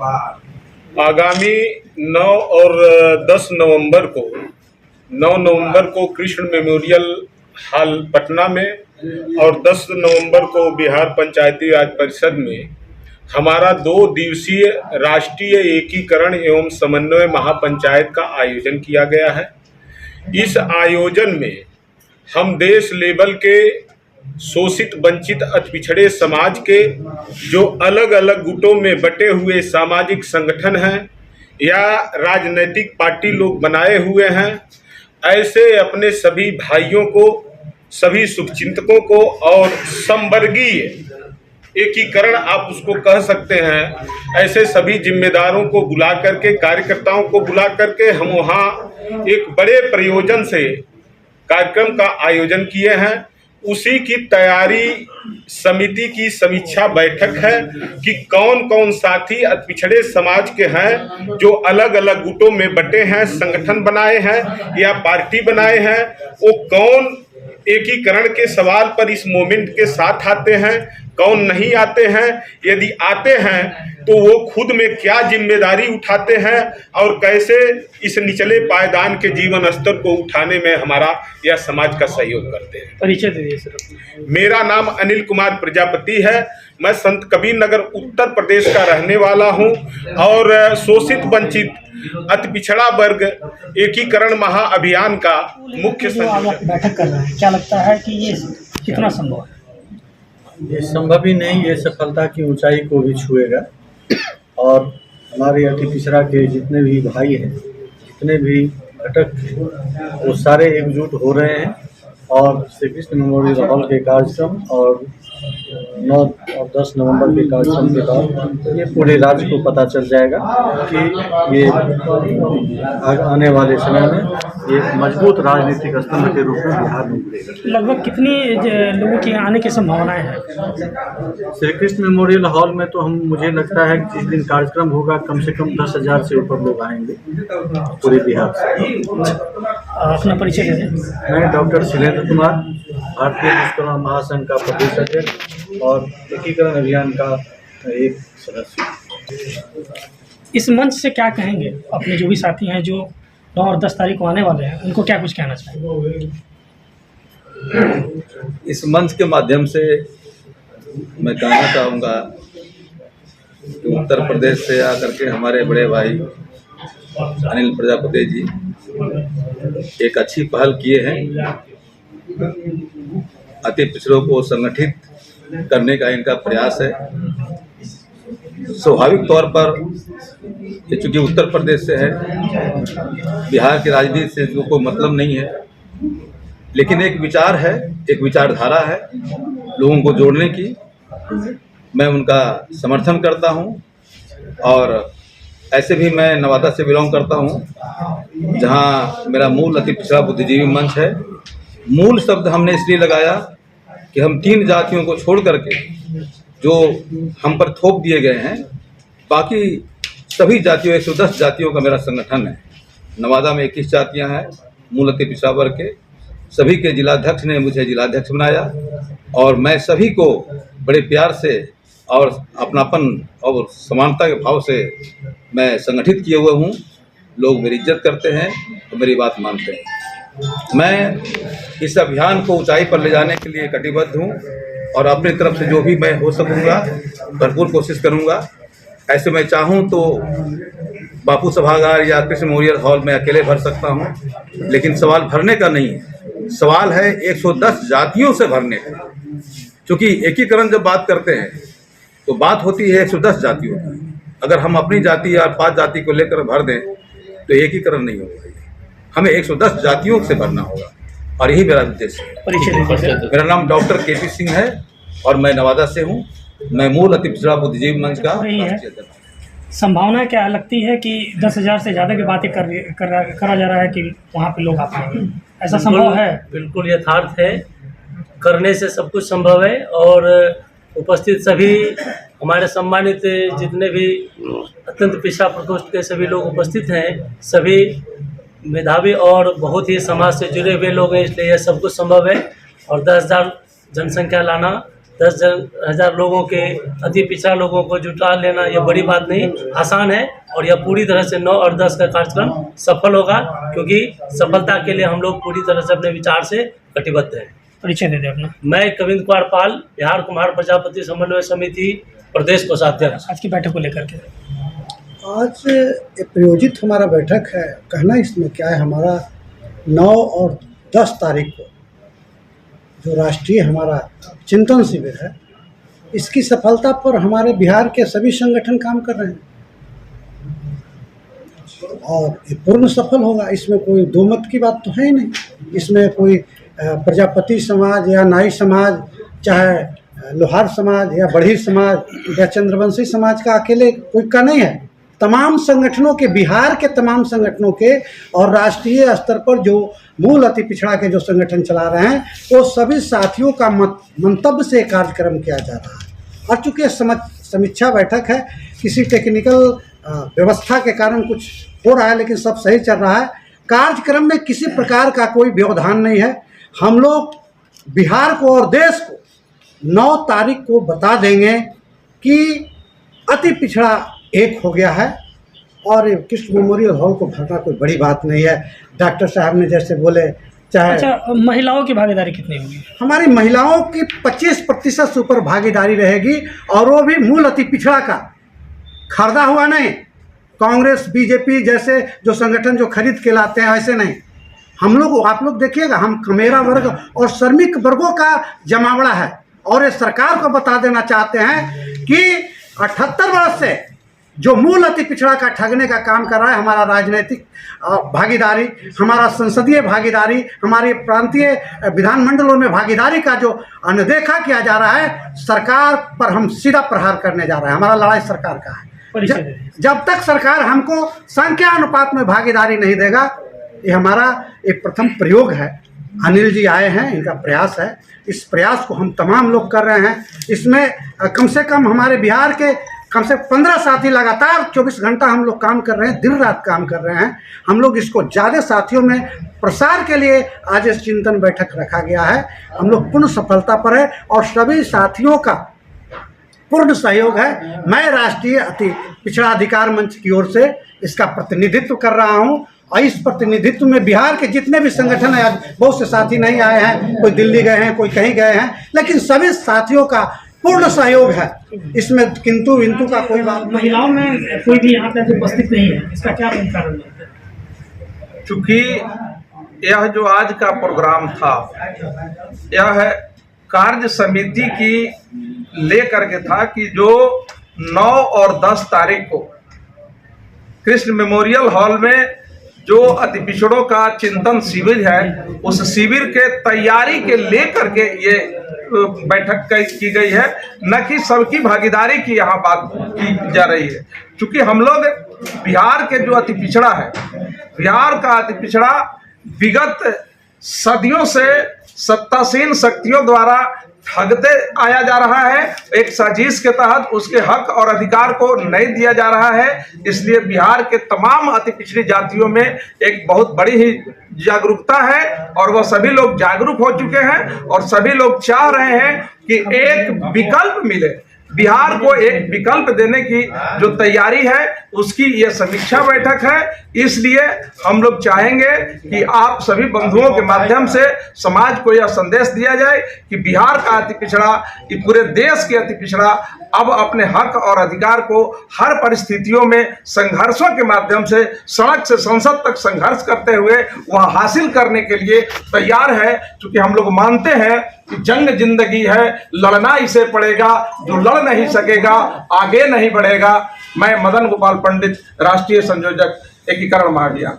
आगामी 9 और 10 नवंबर को 9 नवंबर को कृष्ण मेमोरियल हॉल पटना में और 10 नवंबर को बिहार पंचायती राज परिषद में हमारा 2 दिवसीय राष्ट्रीय एकीकरण एवं समन्वय महापंचायत का आयोजन किया गया है। इस आयोजन में हम देश लेवल के शोषित वंचित अति पिछड़े समाज के जो अलग अलग गुटों में बटे हुए सामाजिक संगठन हैं या राजनीतिक पार्टी लोग बनाए हुए हैं, ऐसे अपने सभी भाइयों को, सभी शुभचिंतकों को और समवर्गीय एकीकरण आप उसको कह सकते हैं, ऐसे सभी जिम्मेदारों को बुला करके, कार्यकर्ताओं को बुला करके हम वहाँ एक बड़े प्रयोजन से कार्यक्रम का आयोजन किए हैं। उसी की तैयारी समिति की समीक्षा बैठक है कि कौन कौन साथी अति पिछड़े समाज के हैं जो अलग अलग गुटों में बटे हैं, संगठन बनाए हैं या पार्टी बनाए हैं, वो कौन एकीकरण के सवाल पर इस मूवमेंट के साथ आते हैं, कौन नहीं आते हैं, यदि आते हैं तो वो खुद में क्या जिम्मेदारी उठाते हैं और कैसे इस निचले पायदान के जीवन स्तर को उठाने में हमारा या समाज का सहयोग करते हैं। परिचय दीजिए सर। मेरा नाम अनिल कुमार प्रजापति है। मैं संत कबीर नगर उत्तर प्रदेश का रहने वाला हूं और शोषित वंचित अति पिछड़ा वर्ग एकीकरण महाअभियान का मुख्य संयोजक। बैठक कर रहे हैं, क्या लगता है कि ये कितना संभव है? ये संभव ही नहीं, ये सफलता की ऊंचाई को भी छुएगा और हमारे अति पिछड़ा के जितने भी भाई हैं, जितने भी घटक हैं, वो सारे एकजुट हो रहे हैं और श्री कृष्ण मेमोरियल हॉल के कार्यक्रम और 9 और 10 नवंबर के कार्यक्रम के बाद ये पूरे राज्य को पता चल जाएगा कि ये आने वाले समय में एक मजबूत राजनीतिक स्तंभ के रूप में बिहार में उभरेगा। लगभग कितनी लोगों के आने की संभावनाएं हैं? श्री कृष्ण मेमोरियल हॉल में तो मुझे लगता है कि जिस दिन कार्यक्रम होगा कम से कम 10,000 से ऊपर लोग आएंगे पूरे बिहार से। अपना परिचय दीजिए। मैं डॉक्टर शैलेंद्र कुमार, भारतीय विश्वकर्मा महासंघ का प्रदेश अध्यक्ष और एकीकरण अभियान का एक सदस्य। इस मंच से क्या कहेंगे अपने जो भी साथी हैं जो 9 और 10 तारीख को आने वाले हैं, उनको क्या कुछ कहना चाहिए? इस मंच के माध्यम से मैं कहना चाहूँगा कि उत्तर प्रदेश से आकर के हमारे बड़े भाई अनिल प्रजापति जी एक अच्छी पहल किए हैं। अति पिछड़ों को संगठित करने का इनका प्रयास है। स्वाभाविक तौर पर ये चूँकि उत्तर प्रदेश से है, बिहार की राजनीति से इनको कोई मतलब नहीं है, लेकिन एक विचार है, एक विचारधारा है लोगों को जोड़ने की। मैं उनका समर्थन करता हूं और ऐसे भी मैं नवादा से बिलोंग करता हूं, जहां मेरा मूल अति पिछड़ा बुद्धिजीवी मंच है। मूल शब्द हमने इसलिए लगाया कि हम 3 जातियों को छोड़ करके जो हम पर थोप दिए गए हैं, बाकी सभी जातियों 110 जातियों का मेरा संगठन है। नवादा में 21 जातियां हैं मूल अति पिछड़ा वर्ग के। सभी के जिलाध्यक्ष ने मुझे जिलाध्यक्ष बनाया और मैं सभी को बड़े प्यार से और अपनापन और समानता के भाव से मैं संगठित किए हुए हूँ। लोग मेरी इज्जत करते हैं और मेरी बात मानते हैं। मैं इस अभियान को ऊंचाई पर ले जाने के लिए कटिबद्ध हूँ और अपनी तरफ से जो भी मैं हो सकूँगा भरपूर कोशिश करूँगा। ऐसे मैं चाहूँ तो बापू सभागार या कृष्ण मेमोरियल हॉल में अकेले भर सकता हूँ, लेकिन सवाल भरने का नहीं है, सवाल है 110 जातियों से भरने का। क्योंकि एकीकरण जब बात करते हैं तो बात होती है 110 जातियों की। अगर हम अपनी जाति या 5 जाति को लेकर भर दें तो एकीकरण नहीं होगा, हमें 110 जातियों से भरना होगा और यही मेरा उद्देश्य है। मेरा नाम डॉक्टर KP सिंह है और मैं नवादा से हूँ। मैं मूल अति पिछड़ा बुद्धिजीवी मंच का संभावना क्या लगती है कि 10,000 से ज़्यादा की बातें करा जा रहा है कि वहाँ पे लोग आते हैं, ऐसा संभव है? बिल्कुल यथार्थ है, करने से सब कुछ संभव है। और उपस्थित सभी हमारे सम्मानित जितने भी अत्यंत पिछड़ा प्रकोष्ठ के सभी लोग उपस्थित हैं, सभी मेधावी और बहुत ही समाज से जुड़े हुए लोग हैं, इसलिए यह सब कुछ संभव है। और 10,000 जनसंख्या लाना 10,000 लोगों के, अति पिछड़ा लोगों को जुटा लेना ये बड़ी बात नहीं, आसान है। और यह पूरी तरह से 9 और 10 का कार्यक्रम सफल होगा, क्योंकि सफलता के लिए हम लोग पूरी तरह से अपने विचार से कटिबद्ध हैं। परिचय दे दें अपना। मैं कविंद्र कुमार पाल, बिहार कुमार प्रजापति समन्वय समिति प्रदेश कोषाध्यक्ष। आज की बैठक को लेकर के आज एक प्रायोजित हमारा बैठक है। कहना इसमें क्या है, हमारा 9 और 10 तारीख को जो राष्ट्रीय हमारा चिंतन शिविर है, इसकी सफलता पर हमारे बिहार के सभी संगठन काम कर रहे हैं और ये पूर्ण सफल होगा। इसमें कोई दो मत की बात तो है ही नहीं। इसमें कोई प्रजापति समाज या नाई समाज, चाहे लोहार समाज या बढ़ी समाज या चंद्रवंशी समाज का अकेले कोई का नहीं है। तमाम संगठनों के, बिहार के तमाम संगठनों के और राष्ट्रीय स्तर पर जो मूल अति पिछड़ा के जो संगठन चला रहे हैं, वो सभी साथियों का मंतव्य से कार्यक्रम किया जा रहा है। और चूँकि समीक्षा बैठक है, किसी टेक्निकल व्यवस्था के कारण कुछ हो रहा है, लेकिन सब सही चल रहा है। कार्यक्रम में किसी प्रकार का कोई व्यवधान नहीं है। हम लोग बिहार को और देश को 9 तारीख को बता देंगे कि अति पिछड़ा एक हो गया है और कृष्ण मेमोरियल हॉल को भरना कोई बड़ी बात नहीं है। डॉक्टर साहब ने जैसे बोले, चाहे अच्छा, महिलाओं की भागीदारी कितनी होगी? हमारी महिलाओं की 25% से ऊपर भागीदारी रहेगी और वो भी मूल अति पिछड़ा का, खरीदा हुआ नहीं। कांग्रेस बीजेपी जैसे जो संगठन जो खरीद के लाते हैं, ऐसे नहीं। हम लोग, आप लोग देखिएगा, हम कमेरा वर्ग और श्रमिक वर्गों का जमावड़ा है और ये सरकार को बता देना चाहते हैं कि 78 वर्ष से जो मूल अति पिछड़ा का ठगने का काम कर रहा है, हमारा राजनीतिक भागीदारी, हमारा संसदीय भागीदारी, हमारे प्रांतीय विधानमंडलों में भागीदारी का जो अनदेखा किया जा रहा है, सरकार पर हम सीधा प्रहार करने जा रहे हैं। हमारा लड़ाई सरकार का है। जब तक सरकार हमको संख्या अनुपात में भागीदारी नहीं देगा, ये हमारा एक प्रथम प्रयोग है। अनिल जी आए हैं, इनका प्रयास है। इस प्रयास को हम तमाम लोग कर रहे हैं। इसमें कम से कम हमारे बिहार के कम से 15 साथी लगातार 24 घंटा हम लोग काम कर रहे हैं, दिन रात काम कर रहे हैं। हम लोग इसको ज़्यादा साथियों में प्रसार के लिए आज इस चिंतन बैठक रखा गया है। हम लोग पूर्ण सफलता पर है और सभी साथियों का पूर्ण सहयोग है। मैं राष्ट्रीय अति पिछड़ा अधिकार मंच की ओर से इसका प्रतिनिधित्व कर रहा हूं और इस प्रतिनिधित्व में बिहार के जितने भी संगठन हैं, आज बहुत से साथी नहीं आए हैं, कोई दिल्ली गए हैं, कोई कहीं गए हैं, लेकिन सभी साथियों का पूर्ण सहयोग है। इसमें किंतु विंतु का कोई बात नहीं। महिलाओं में कोई भी यहाँ पे उपस्थित नहीं है, इसका क्या कारण है? चूँकि यह जो आज का प्रोग्राम था, यह कार्य समिति की लेकर के था कि जो 9 और 10 तारीख को कृष्ण मेमोरियल हॉल में जो अति पिछड़ों का चिंतन शिविर है, उस शिविर के तैयारी के लेकर के ये बैठक की गई है, न कि सबकी भागीदारी की यहाँ बात की जा रही है। क्योंकि हम लोग बिहार के जो अति पिछड़ा है, बिहार का अति पिछड़ा विगत सदियों से सत्तासीन शक्तियों द्वारा ठगते आया जा रहा है। एक साजिश के तहत उसके हक और अधिकार को नहीं दिया जा रहा है। इसलिए बिहार के तमाम अति पिछड़ी जातियों में एक बहुत बड़ी ही जागरूकता है और वह सभी लोग जागरूक हो चुके हैं और सभी लोग चाह रहे हैं कि एक विकल्प मिले। बिहार को एक विकल्प देने की जो तैयारी है, उसकी ये समीक्षा बैठक है। इसलिए हम लोग चाहेंगे कि आप सभी बंधुओं के माध्यम से समाज को यह संदेश दिया जाए कि बिहार का अति पिछड़ा, कि पूरे देश के अति पिछड़ा अब अपने हक और अधिकार को हर परिस्थितियों में संघर्षों के माध्यम से, सड़क से संसद तक संघर्ष करते हुए वह हासिल करने के लिए तैयार है। क्योंकि हम लोग मानते हैं कि जंग जिंदगी है, लड़ना इसे पड़ेगा, जो लड़ नहीं सकेगा आगे नहीं बढ़ेगा। मैं मदन गोपाल पंडित, राष्ट्रीय संयोजक, एकीकरण महाभियान।